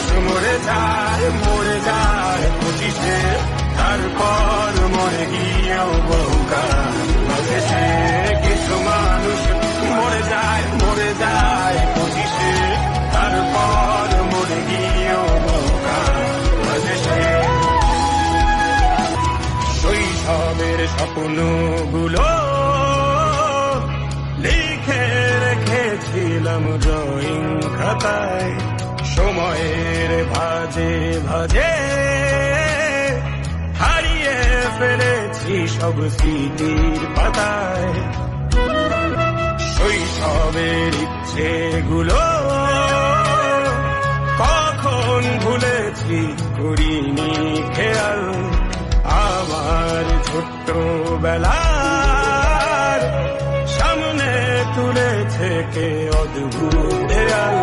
মানুষ মরে যায় 25-এ, তারপর মরে গিয়েও বহুকাল বাঁচে সে। কিছু মানুষ মরে যায় 25-এ, তারপর মরে গিয়েও বহুকাল বাঁচে সে। শৈশবের স্বপ্নগুলো লিখে রেখেছিলাম ড্রয়িং খাতায়, সময়ের ভাজে ভাজে হারিয়ে ফেলেছি সব স্মৃতির পাতায়। শৈশবের ইচ্ছেগুলো কখন ভুলেছি করিনি খেয়াল, আমার ছোট্ট বেলার সামনে তুলেছে কে অদ্ভুত দেয়াল।